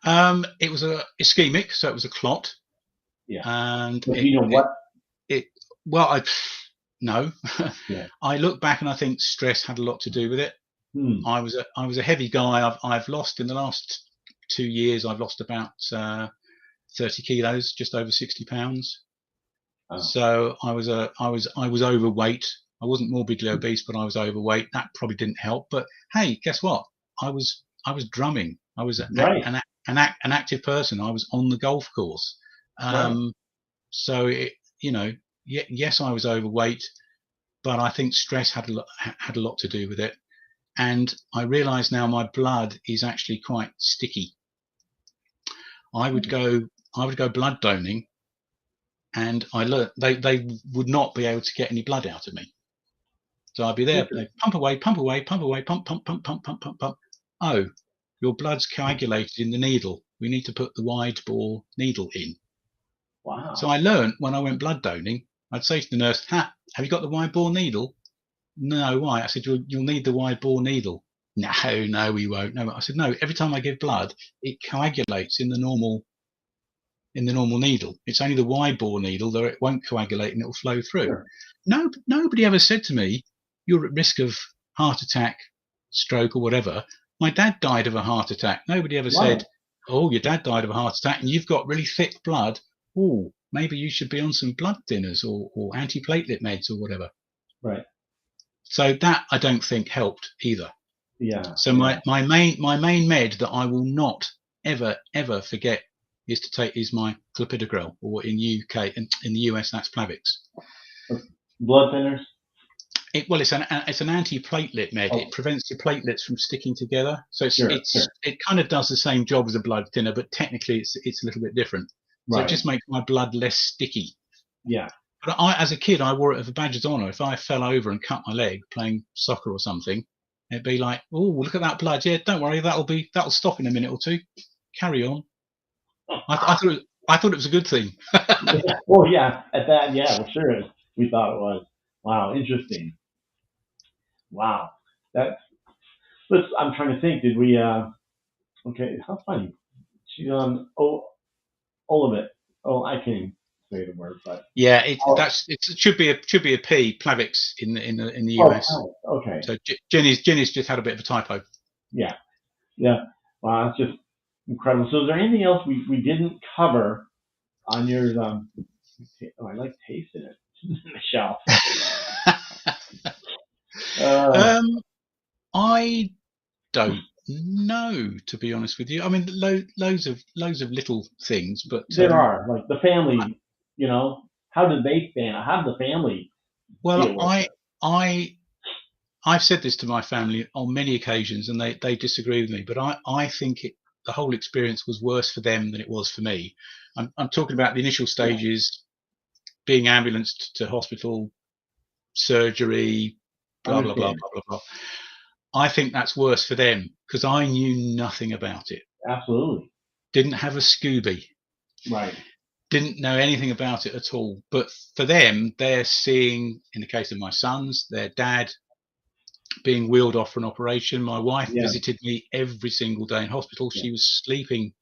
It was a ischemic, so it was a clot. Yeah. And do you know what? No. Yeah. I look back and I think stress had a lot to do with it. I was a heavy guy. I've lost in the last 2 years. I've lost about 30 kilos, just over 60 pounds. Oh. So I was overweight. I wasn't morbidly obese, but I was overweight. That probably didn't help. But hey, guess what? I was drumming. I was an active person. I was on the golf course. So yes, I was overweight, but I think stress had a lot to do with it. And I realise now my blood is actually quite sticky. I would go blood donating, and I learned they would not be able to get any blood out of me. So I'd be there, they pump away, pump, pump. Oh, your blood's coagulated in the needle. We need to put the wide bore needle in. Wow. So I learned when I went blood donating, I'd say to the nurse, have you got the wide bore needle? No, why? I said, you'll need the wide bore needle. No, we won't. No, I said, no, every time I give blood, it coagulates in the normal needle. It's only the wide bore needle that it won't coagulate and it'll flow through. Sure. No, nobody ever said to me, you're at risk of heart attack, stroke, or whatever. My dad died of a heart attack. Nobody ever said, oh, your dad died of a heart attack and you've got really thick blood. Oh, maybe you should be on some blood thinners or antiplatelet meds or whatever. Right. So that I don't think helped either. Yeah. So my main med that I will not ever forget is my clopidogrel, or in the US that's Plavix. Blood thinners. It's an antiplatelet med. Oh. It prevents your platelets from sticking together. So Sure. it kind of does the same job as a blood thinner, but technically it's a little bit different. So Right. it just makes my blood less sticky. Yeah. But as a kid, I wore it as a badge of honor. If I fell over and cut my leg playing soccer or something, it'd be like, oh, look at that blood. Yeah, don't worry, that'll stop in a minute or two. Carry on. I thought it was a good thing. Yeah. Well, yeah. At that, yeah, well, sure. We thought it was. Wow, interesting. Wow, that's. I'm trying to think. Did we? Okay, how funny. She's on. Olivet. Oh, I can't even say the word, but yeah, it should be a P, Plavix in the US. Oh, okay. So Jenny's just had a bit of a typo. Yeah. Wow, that's just incredible. So, is there anything else we didn't cover on yours? I like tasting it, Michelle. I don't know, to be honest with you. I mean, loads of little things, but there are, like the family. How did they stand? How did the family? Well, I've said this to my family on many occasions, and they disagree with me. But I think the whole experience was worse for them than it was for me. I'm talking about the initial stages, being ambulanced to hospital, surgery, blah blah blah blah blah blah. I think that's worse for them because I knew nothing about it. Absolutely. Didn't have a Scooby. Right. Didn't know anything about it at all. But for them, they're seeing, in the case of my sons, their dad being wheeled off for an operation. My wife visited me every single day in hospital. She was sleeping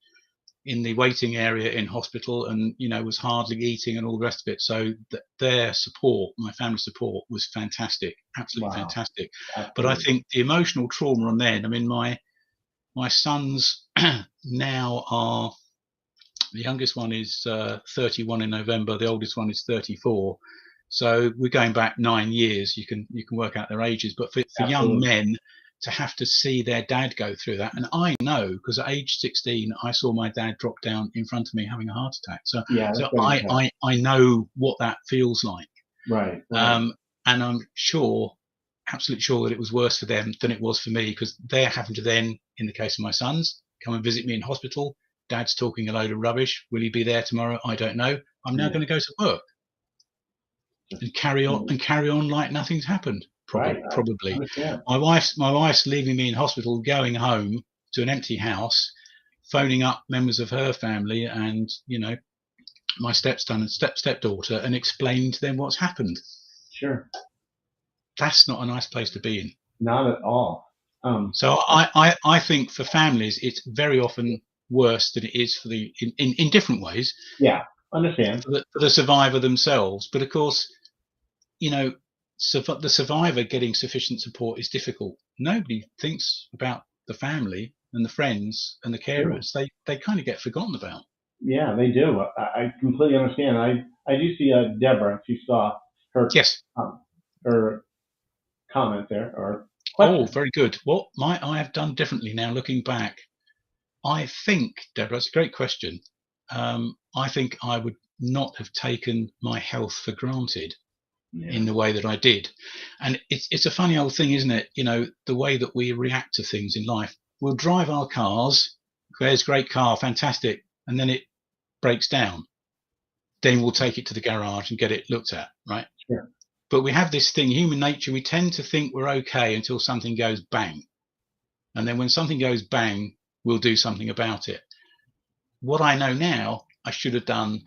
in the waiting area in hospital and, was hardly eating and all the rest of it. So their support, my family support, was fantastic. Absolutely fantastic. Absolutely. But I think the emotional trauma on them, I mean, my sons now are, the youngest one is 31 in November. The oldest one is 34. So we're going back 9 years. You can work out their ages. But for young men to have to see their dad go through that, and I know because at age 16 I saw my dad drop down in front of me having a heart attack. So I know what that feels like. Right. And I'm absolutely sure that it was worse for them than it was for me because they're having to then, in the case of my sons, come and visit me in hospital. Dad's talking a load of rubbish. Will he be there tomorrow? I don't know. I'm now going to go to work and carry on like nothing's happened. Probably. My wife's leaving me in hospital, going home to an empty house, phoning up members of her family and my stepson and stepdaughter and explaining to them what's happened. Sure. That's not a nice place to be in. Not at all. So I think for families it's very often worse than it is for in different ways. Yeah, understand. For the survivor themselves, but of course, the survivor getting sufficient support is difficult. Nobody thinks about the family and the friends and the carers. Sure. They kind of get forgotten about. Yeah, they do. I completely understand. I do see Deborah. If you saw her her comment there or question. Oh, very good. What I have done differently now, looking back. I think, Deborah, it's a great question. I think I would not have taken my health for granted in the way that I did. And it's a funny old thing, isn't it? The way that we react to things in life. We'll drive our cars, there's a great car, fantastic, and then it breaks down. Then we'll take it to the garage and get it looked at, right? Sure. But we have this thing, human nature, we tend to think we're okay until something goes bang. And then when something goes bang, we'll do something about it. What I know now, I should have done,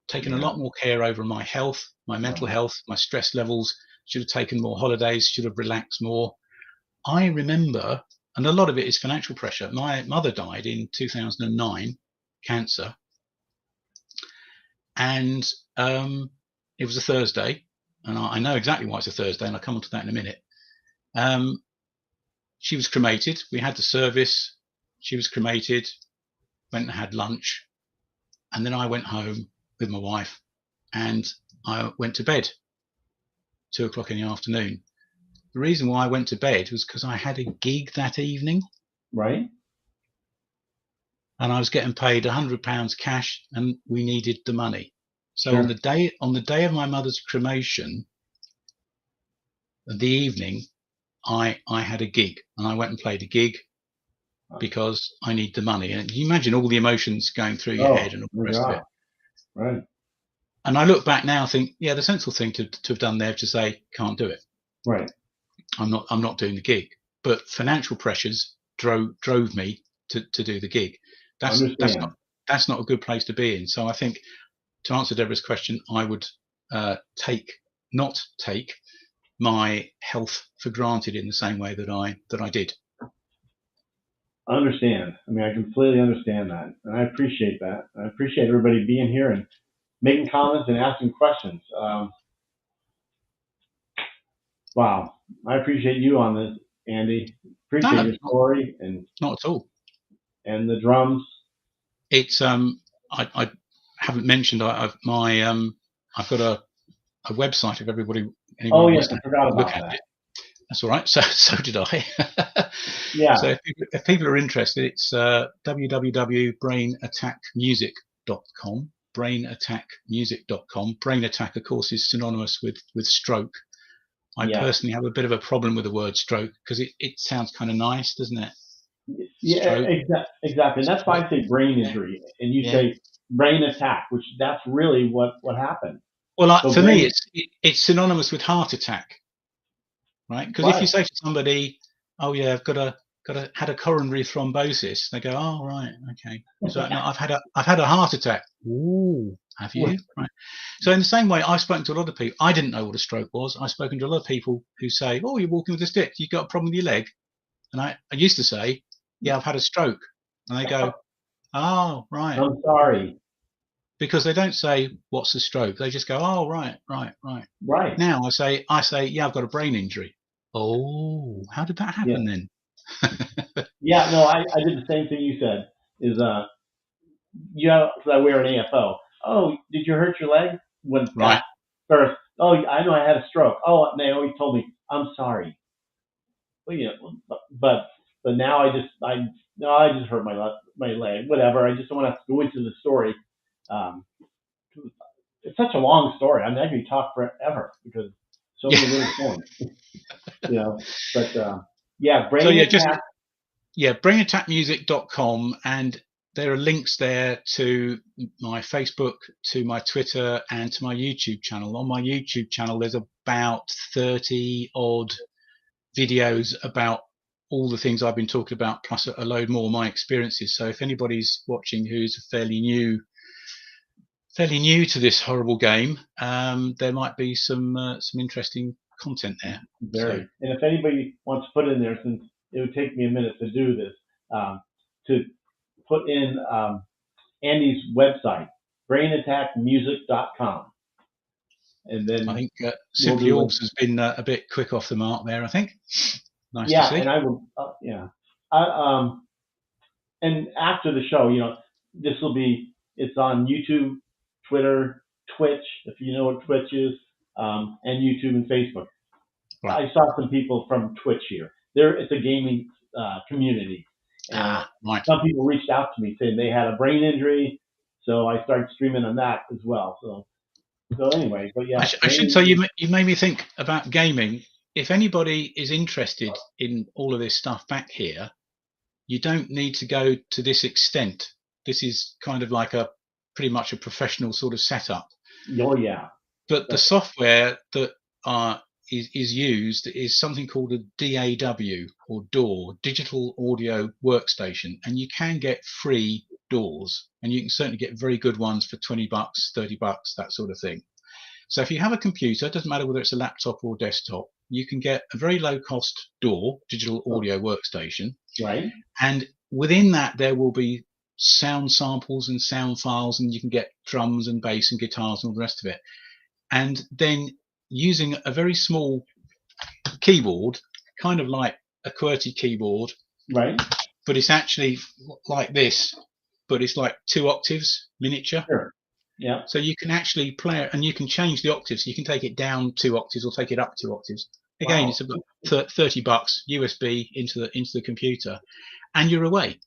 taken a lot more care over my health, my mental health, my stress levels, should have taken more holidays, should have relaxed more. I remember, and a lot of it is financial pressure. My mother died in 2009, cancer. And it was a Thursday. And I know exactly why it's a Thursday, and I'll come on to that in a minute. She was cremated. We had the service. She was cremated, went and had lunch. And then I went home with my wife, and I went to bed 2 o'clock in the afternoon. The reason why I went to bed was because I had a gig that evening. Right. And I was getting paid £100 cash, and we needed the money. So Sure. on the day of my mother's cremation, the evening, I had a gig, and I went and played a gig because I need the money. And you imagine all the emotions going through your head and all the rest of it. Right. And I look back now, think, yeah, the sensible thing to have done there to say, can't do it. Right. I'm not doing the gig. But financial pressures drove me to do the gig. That's not a good place to be in. So I think, to answer Deborah's question, I would not take my health for granted in the same way that I did. I understand. I mean, I completely understand that, and I appreciate that. I appreciate everybody being here and making comments and asking questions. Wow, I appreciate you on this, Andy. Appreciate your story and not at all. And the drums. It's I haven't mentioned I've got a website if anyone wants to look at it. That's all right. So did I. Yeah. So if people are interested, it's www.brainattackmusic.com. Brainattackmusic.com. Brain attack, of course, is synonymous with stroke. I personally have a bit of a problem with the word stroke because it sounds kind of nice, doesn't it? Yeah, exactly. And that's why I say brain injury, and you say brain attack, which that's really what happened. Well, so for me, it's synonymous with heart attack, right? Because if you say to somebody, "Oh yeah, I've had a coronary thrombosis," they go, "Oh right, okay." It's like, "No, I've had a heart attack." Ooh, have you? Right. So in the same way, I've spoken to a lot of people. I didn't know what a stroke was. I've spoken to a lot of people who say, "Oh, you're walking with a stick. You got a problem with your leg?" And I used to say, "Yeah, I've had a stroke," and they go, "Oh right, I'm sorry." Because they don't say, "What's a stroke?" They just go, "Oh right." Now I say, "Yeah, I've got a brain injury." Oh, how did that happen then? Yeah, no, I did the same thing you said. Is because I wear an AFO. Oh, did you hurt your leg? When right. First, oh, I know I had a stroke. Oh, and they always told me, I'm sorry. Well, but now I just hurt my leg. Whatever. I just don't want to have to go into the story. It's such a long story. I mean, I could talk forever because so many little points. But brainattackmusic.com, and there are links there to my Facebook, to my Twitter, and to my YouTube channel. On my YouTube channel, there's about 30 odd videos about all the things I've been talking about, plus a load more of my experiences. So if anybody's watching who's fairly new to this horrible game, there might be some interesting content there. Very. And if anybody wants to put in there, since it would take me a minute to do this, to put in Andy's website, brainattackmusic.com. And then I think Simply Orbs has been a bit quick off the mark there, I think. Nice to see. And I will, and after the show, this will be, it's on YouTube, Twitter, Twitch, if you know what Twitch is, and YouTube and Facebook. Right. I saw some people from Twitch here. It's a gaming community. And some people reached out to me saying they had a brain injury, so I started streaming on that as well. So anyway, but yeah. I should say you made me think about gaming. If anybody is interested in all of this stuff back here, you don't need to go to this extent. This is kind of like pretty much a professional sort of setup. Oh yeah. But the software that is used is something called a DAW or DAW, Digital Audio Workstation, and you can get free DAWs, and you can certainly get very good ones for $20, $30, that sort of thing. So if you have a computer, it doesn't matter whether it's a laptop or desktop, you can get a very low cost DAW, Digital Audio Workstation. Right. And within that, there will be sound samples and sound files, and you can get drums and bass and guitars and all the rest of it. And then using a very small keyboard, kind of like a QWERTY keyboard, right? But it's actually like this, but it's like 2 octaves miniature. Sure. Yeah. So you can actually play it, and you can change the octaves. You can take it down 2 octaves or take it up 2 octaves. Again, Wow. it's about $30 USB into the computer, and you're away.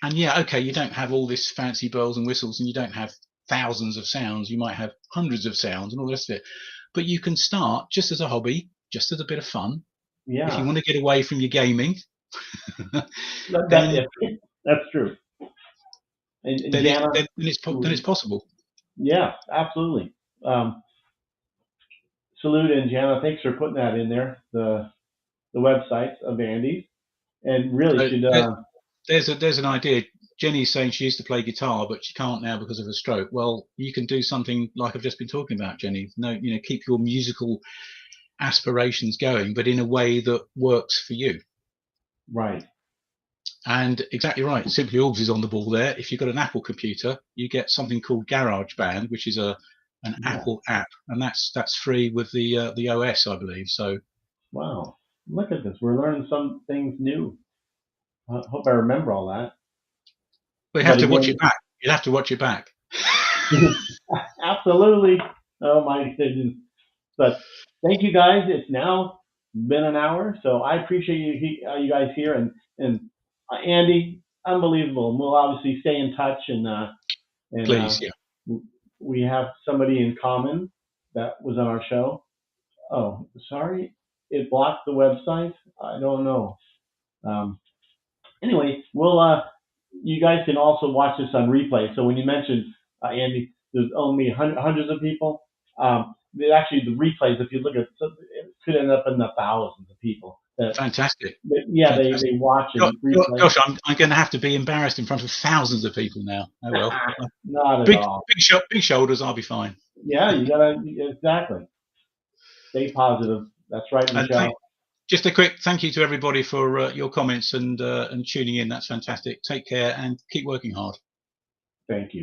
And yeah, okay, you don't have all this fancy bells and whistles, and you don't have thousands of sounds. You might have hundreds of sounds and all the rest of it. But you can start just as a hobby, just as a bit of fun. If you Yeah. want to get away from your gaming, then That's true. And then Jana, it's possible. yeah, absolutely. Salute, and Jana, thanks for putting that in there. The websites of Andy's, and really So should. there's an idea. Jenny's saying she used to play guitar, but she can't now because of a stroke. Well, you can do something like I've just been talking about, Jenny. No, keep your musical aspirations going, but in a way that works for you. Right. And exactly right. Simply Orbs is on the ball there. If you've got an Apple computer, you get something called GarageBand, which is an Yeah. Apple app, and that's free with the OS, I believe. So Wow. Look at this. We're learning some things new. I hope I remember all that. we have But to watch it again, back. You'll have to watch it back. absolutely. Oh my goodness. But thank you guys. It's now been an hour, so I appreciate you guys here, and Andy, unbelievable. And we'll obviously stay in touch, and Please, yeah. we have somebody in common that was on our show. Oh, sorry, it blocked the website. I don't know. Um, anyway, you guys can also watch this on replay. So when you mentioned Andy, there's only hundreds of people. Actually, the replays, if you look at, it could end up in the thousands of people. Fantastic. Yeah, Fantastic. they watch and replay. Gosh, I'm going to have to be embarrassed in front of thousands of people now. Oh well. Not at Big, all. big shoulders. I'll be fine. Yeah, you gotta exactly stay positive. That's right, And Michelle. just a quick thank you to everybody for your comments and tuning in. That's fantastic. Take care and keep working hard. Thank you.